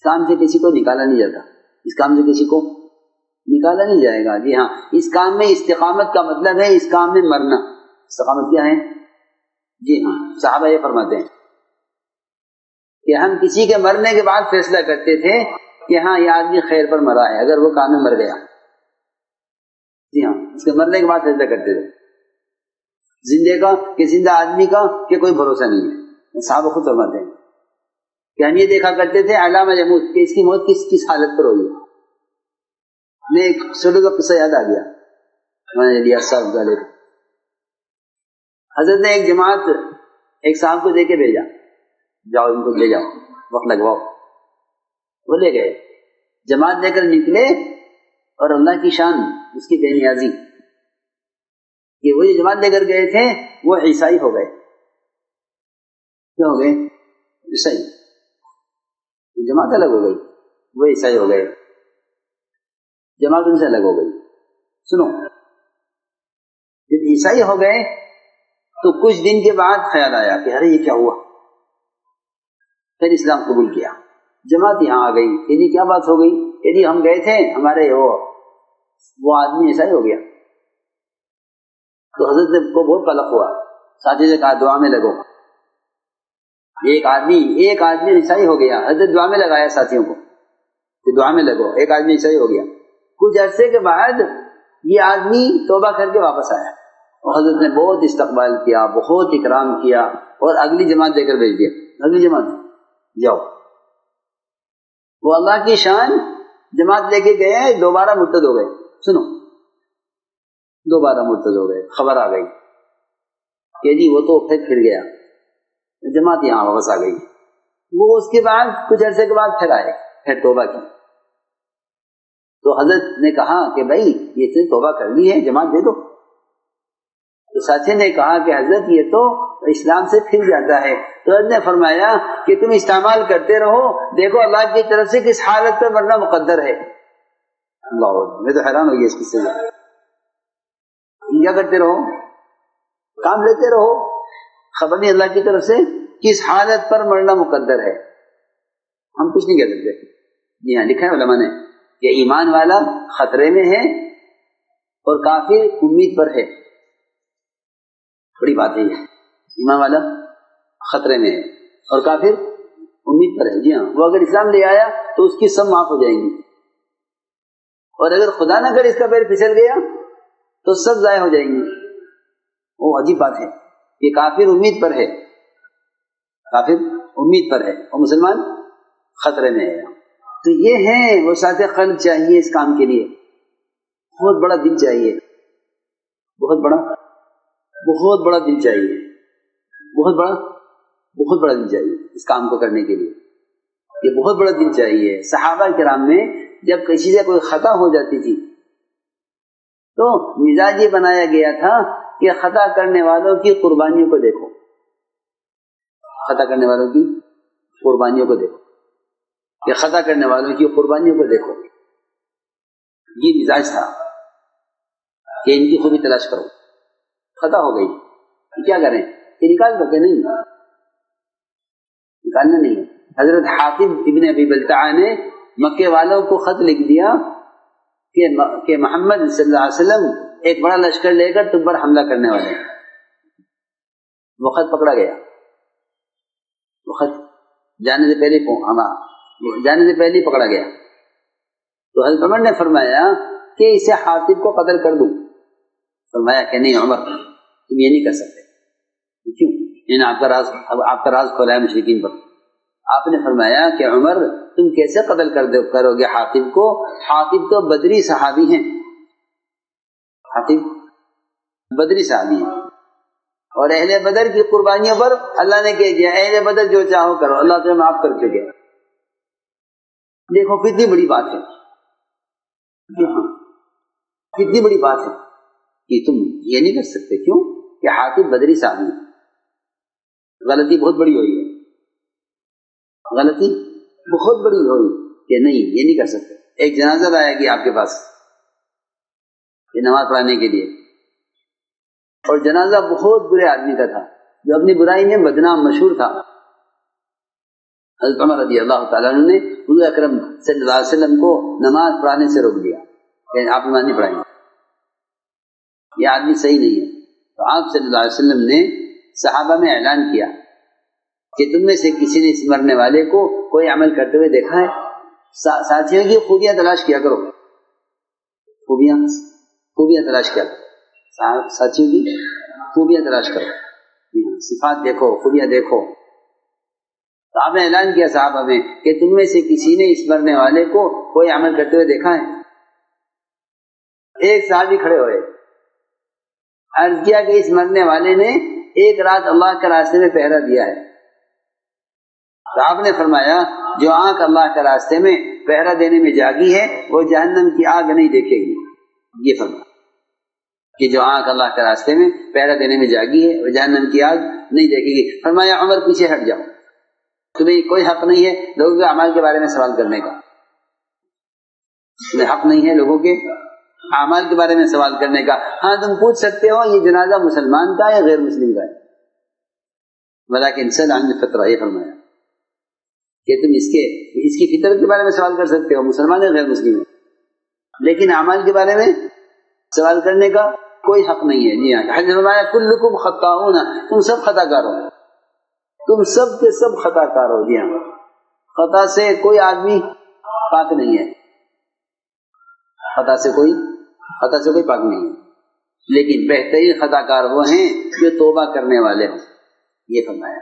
کام سے کسی کو نکالا نہیں جاتا، اس کام سے کسی کو نکالا نہیں جائے گا. جی ہاں، اس کام میں استقامت کا مطلب ہے اس کام میں مرنا. استقامت کیا ہے؟ جی ہاں، صحابہ یہ فرماتے ہیں کہ ہم کسی کے مرنے کے بعد فیصلہ کرتے تھے کہ ہاں یہ آدمی خیر پر مرا ہے اگر وہ کام میں مر گیا. جی ہاں، اس کے مرنے کے بعد فیصلہ کرتے تھے. زندے کا کہ زندہ آدمی کا کہ کوئی بھروسہ نہیں ہے. صحابہ خود فرماتے ہیں کہ ہم یہ دیکھا کرتے تھے علامہ یموت کہ اس کی موت کس حالت پر ہوئی ہے. میں ایک چھوٹے کا قصہ یاد آ گیا. میں نے لیا صاحب والے کو، حضرت نے ایک جماعت ایک صاحب کو دے کے بھیجا، جاؤ ان کو لے جاؤ وقت لگواؤ. وہ لے گئے، جماعت لے کر نکلے اور اللہ کی شان، اس کی بے نیازی کہ وہ جو جماعت لے کر گئے تھے وہ عیسائی ہو گئے. کیا ہو گئے؟ عیسائی. جماعت الگ ہو گئی، وہ عیسائی ہو گئے. جماعت ان سے الگ ہو گئی. سنو، جب عیسائی ہو گئے تو کچھ دن کے بعد خیال آیا کہ ارے یہ کیا ہوا. پھر اسلام قبول کیا. جماعت یہاں آ گئی کہ جی کیا بات ہو گئی؟ کہ جی ہم گئے تھے، ہمارے وہ آدمی عیسائی ہو گیا. تو حضرت کو بہت قلق ہوا، ساتھی سے کہا دعا میں لگو. ایک آدمی عیسائی ہو گیا. حضرت دعا میں لگایا ساتھیوں کو کہ دعا میں لگو، ایک آدمی عیسائی ہو گیا. کچھ عرصے کے بعد یہ آدمی توبہ کر کے واپس آیا اور حضرت نے بہت استقبال کیا، بہت اکرام کیا اور اگلی جماعت دے کر بھیج دیا. اگلی جماعت جاؤ. وہ اللہ کی شان، جماعت لے کے گئے، دوبارہ مرتد ہو گئے. سنو، دوبارہ مرتد ہو گئے. خبر آ گئی کہ جی وہ تو پھر گیا. جماعت یہاں واپس آ گئی. وہ اس کے بعد کچھ عرصے کے بعد پھر آئے، پھر توبہ کی. تو حضرت نے کہا کہ بھائی یہ تو توبہ کر لی ہے، جماعت دے دو. تو ساتھی نے کہا کہ حضرت یہ تو اسلام سے پھر جاتا ہے. تو حضرت نے فرمایا کہ تم استعمال کرتے رہو، دیکھو اللہ کی طرف سے کس حالت پر مرنا مقدر ہے. اللہ، میں تو حیران ہو گیا اس قصے سے. کیا کرتے رہو، کام لیتے رہو، خبر نہیں اللہ کی طرف سے کس حالت پر مرنا مقدر ہے. ہم کچھ نہیں کہہ سکتے. جی ہاں، لکھا ہے علماء نے کہ ایمان والا خطرے میں ہے اور کافر امید پر ہے. بڑی بات ہے یہ، ایمان والا خطرے میں ہے اور کافر امید پر ہے. جی ہاں، وہ اگر اسلام لے آیا تو اس کی سب معاف ہو جائیں گی، اور اگر خدا نہ کرے اس کا پیر پھسل گیا تو سب ضائع ہو جائیں گی. وہ عجیب بات ہے کہ کافر امید پر ہے، کافر امید پر ہے اور مسلمان خطرے میں ہے. تو یہ ہے وسعت قلب چاہیے اس کام کے لیے. بہت بڑا دل چاہیے، بہت بڑا دل چاہیے، بہت بڑا دل چاہیے اس کام کو کرنے کے لیے. یہ بہت بڑا دل چاہیے. صحابہ کرام میں جب کسی سے کوئی خطا ہو جاتی تھی تو مزاج یہ بنایا گیا تھا کہ خطا کرنے والوں کی قربانیوں کو دیکھو، خطا کرنے والوں کی قربانیوں کو دیکھو، کہ خطا کرنے والوں کی قربانیوں کو دیکھو. یہ مزاج تھا کہ ان کی خوبی تلاش کرو. خطا ہو گئی کیا کریں؟ کہ نکال دو. کہ نہیں، نکالنا نہیں ہے. حضرت حاتم ابن ابی بلتعہ نے مکے والوں کو خط لکھ دیا کہ محمد صلی اللہ علیہ وسلم ایک بڑا لشکر لے کر تم پر حملہ کرنے والے ہیں. وہ خط پکڑا گیا. وہ خط جانے سے پہلے ہی پکڑا گیا. تو حضرت عمر نے فرمایا کہ اسے حاتم کو قتل کر دوں. فرمایا کہ نہیں عمر، تم یہ نہیں کر سکتے. کیوں؟ انہیں آپ کا راز کھولا ہے مشرکین پر. آپ نے فرمایا کہ عمر تم کیسے قتل کرو گے حاتم کو؟ حاتم تو بدری صحابی ہیں، حاتم بدری صحابی ہیں، اور اہل بدر کی قربانیوں پر اللہ نے کہہ دیا اہل بدر جو چاہو کرو، اللہ تمہیں معاف کر چکے. دیکھو کتنی بڑی بات ہے. کتنی بڑی بات ہے کہ تم یہ نہیں کر سکتے. کیوں؟ کہ حاتم بدری صحابی ہے. غلطی بہت بڑی ہوئی ہے، غلطی بہت بڑی ہوئی کہ نہیں یہ نہیں کر سکتے. ایک جنازہ لایا گیا آپ کے پاس یہ نماز پڑھانے کے لیے، اور جنازہ بہت برے آدمی کا تھا جو اپنی برائی میں بدنام مشہور تھا. حضرت عمر رضی اللہ تعالیٰ عنہ نے حضور اکرم صلی اللہ علیہ وسلم کو نماز پڑھانے سے روک دیا کہ آپ نماز نہیں پڑھائیں گے، یہ آدمی صحیح نہیں ہے. تو آپ صلی اللہ علیہ وسلم نے صحابہ میں اعلان کیا کہ تم میں سے کسی نے اس مرنے والے کو کوئی عمل کرتے ہوئے دیکھا ہے؟ ساتھیوں کی خوبیاں تلاش کیا کرو، خوبیاں تلاش کیا کرو، ساتھیوں کی خوبیاں تلاش کرو، صفات دیکھو، خوبیاں دیکھو. تو آپ نے اعلان کیا صحابہ میں کہ تم میں سے کسی نے اس مرنے والے کو کوئی عمل کرتے ہوئے دیکھا ہے؟ ایک صحابی کھڑے ہوئے، عرض کیا کہ اس مرنے والے نے ایک رات اللہ کے راستے میں پہرا دیا ہے. تو آپ نے فرمایا جو آنکھ اللہ کے راستے میں پہرا دینے میں جاگی ہے وہ جہنم کی آگ نہیں دیکھے گی. یہ فرمایا کہ جو آنکھ اللہ کے راستے میں پہرا دینے میں جاگی ہے وہ جہنم کی آگ نہیں دیکھے گی. فرمایا عمر پیچھے ہٹ جاؤ، تمہیں کوئی حق نہیں ہے لوگوں کے اعمال کے بارے میں سوال کرنے کا، تمہیں حق نہیں ہے لوگوں کے اعمال کے بارے میں سوال کرنے کا. ہاں تم پوچھ سکتے ہو یہ جنازہ مسلمان کا یا غیر مسلم کا ہے، ولیکن سل عن الفطرہ، یہ فرمایا کہ تم اس کی فطرت کے بارے میں سوال کر سکتے ہو، مسلمان ہے غیر مسلم ہے، لیکن اعمال کے بارے میں سوال کرنے کا کوئی حق نہیں ہے. جی ہاں، حضرت فرمایا کلکم خطاؤون، تم سب خطا کار ہو، تم سب کے سب خطا کار ہو. جی ہاں، خطا سے کوئی آدمی پاک نہیں ہے، خطا سے کوئی پاک نہیں ہے، لیکن بہترین خطا کار وہ ہیں جو توبہ کرنے والے ہوں. یہ فرمایا.